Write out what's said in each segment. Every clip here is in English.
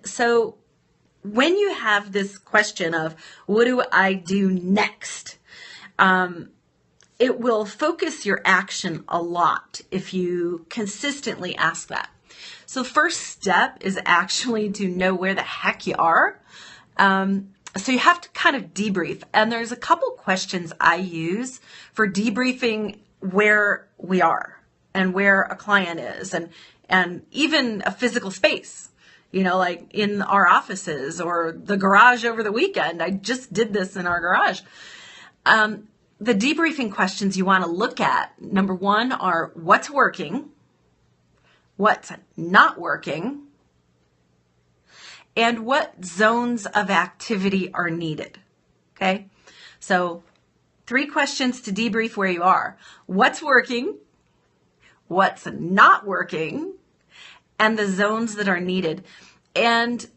So when you have this question of what do I do next, it will focus your action a lot if you consistently ask that. So the first step is actually to know where the heck you are. So you have to kind of debrief. And there's a couple questions I use for debriefing where we are and where a client is and even a physical space. Like in our offices or the garage over the weekend. I just did this in our garage. The debriefing questions you want to look at, number one, are what's working, what's not working, and what zones of activity are needed. Okay? So 3 questions to debrief where you are. What's working, what's not working, and the zones that are needed. And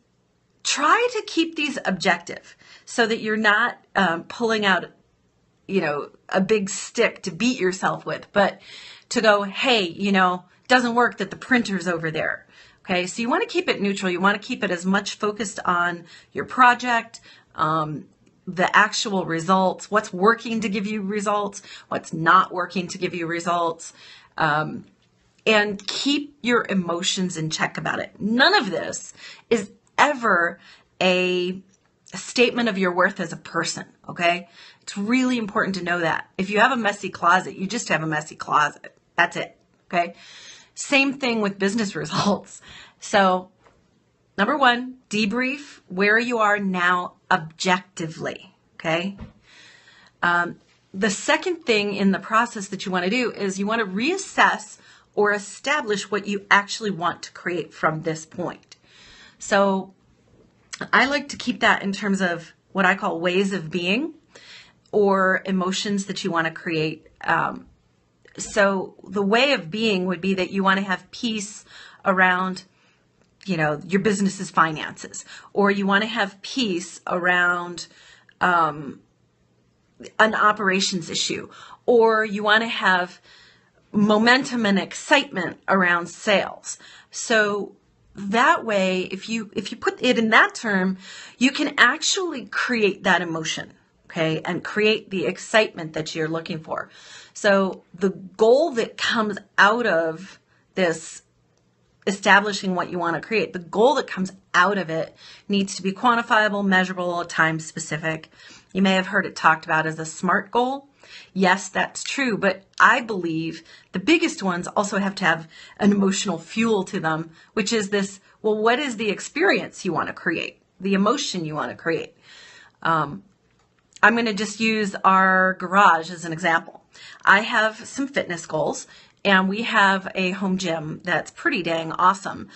try to keep these objective so that you're not pulling out, a big stick to beat yourself with, but to go, hey, doesn't work that the printer's over there. Okay, so you want to keep it neutral. You want to keep it as much focused on your project, the actual results, what's working to give you results, what's not working to give you results. And keep your emotions in check about it. None of this is ever a statement of your worth as a person, okay? It's really important to know that. If you have a messy closet, you just have a messy closet. That's it, okay? Same thing with business results. So, number one, debrief where you are now objectively, okay? The second thing in the process that you want to do is you want to reassess or establish what you actually want to create from this point. So I like to keep that in terms of what I call ways of being or emotions that you want to create. So the way of being would be that you want to have peace around, your business's finances, or you want to have peace around an operations issue, or you want to have momentum and excitement around sales. So that way, if you put it in that term, you can actually create that emotion, okay, and create the excitement that you're looking for. So the goal that comes out of this establishing what you want to create, the goal that comes out of it needs to be quantifiable, measurable, time specific. You may have heard it talked about as a SMART goal. Yes, that's true, but I believe the biggest ones also have to have an emotional fuel to them, which is this, well, what is the experience you want to create? The emotion you want to create? I'm going to just use our garage as an example. I have some fitness goals, and we have a home gym that's pretty dang awesome.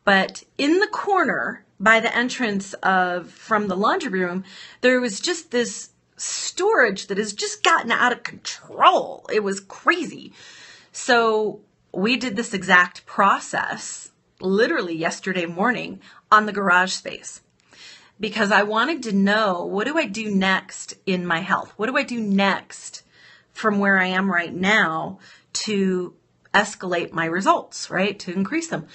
But in the corner by the entrance from the laundry room, there was just this storage that has just gotten out of control. It was crazy. So we did this exact process literally yesterday morning on the garage space because I wanted to know, what do I do next in my health? What do I do next from where I am right now to escalate my results, right? To increase them.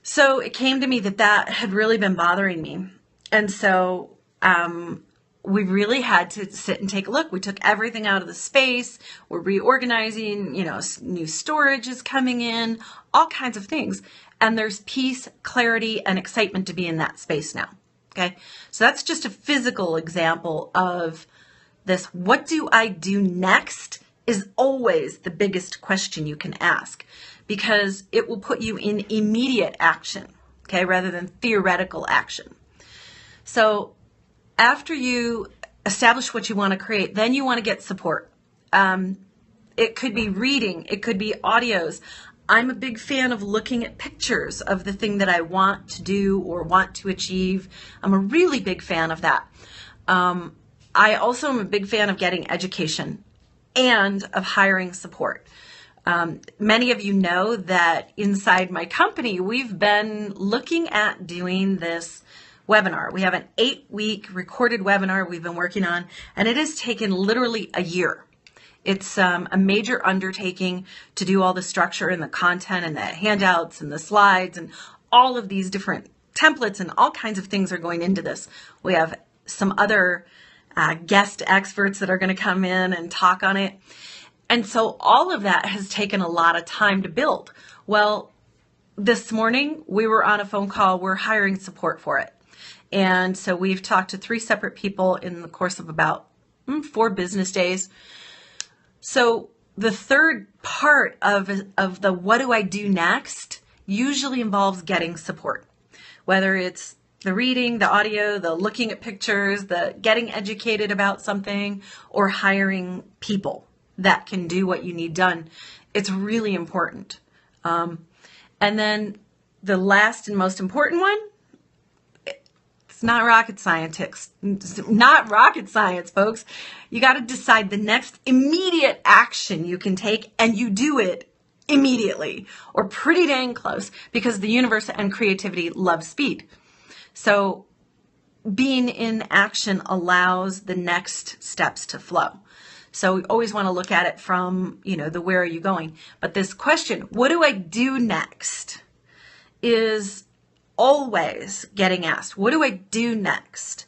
So it came to me that had really been bothering me. And so, we really had to sit and take a look. We took everything out of the space. We're reorganizing, new storage is coming in, all kinds of things. And there's peace, clarity, and excitement to be in that space now. Okay. So that's just a physical example of this. What do I do next is always the biggest question you can ask because it will put you in immediate action. Okay. Rather than theoretical action. So after you establish what you want to create, then you want to get support. It could be reading. It could be audios. I'm a big fan of looking at pictures of the thing that I want to do or want to achieve. I'm a really big fan of that. I also am a big fan of getting education and of hiring support. Many of you know that inside my company, we've been looking at doing this webinar. We have an 8-week recorded webinar we've been working on, and it has taken literally a year. It's a major undertaking to do all the structure and the content and the handouts and the slides and all of these different templates and all kinds of things are going into this. We have some other guest experts that are going to come in and talk on it. And so all of that has taken a lot of time to build. Well, this morning we were on a phone call. We're hiring support for it. And so we've talked to 3 separate people in the course of about 4 business days. So the third part of the what do I do next usually involves getting support, whether it's the reading, the audio, the looking at pictures, the getting educated about something, or hiring people that can do what you need done. It's really important. And then the last and most important one, it's not rocket science, folks. You got to decide the next immediate action you can take, and you do it immediately or pretty dang close, because the universe and creativity love speed. So being in action allows the next steps to flow. So we always want to look at it from, the where are you going? But this question, what do I do next, is always getting asked. What do I do next?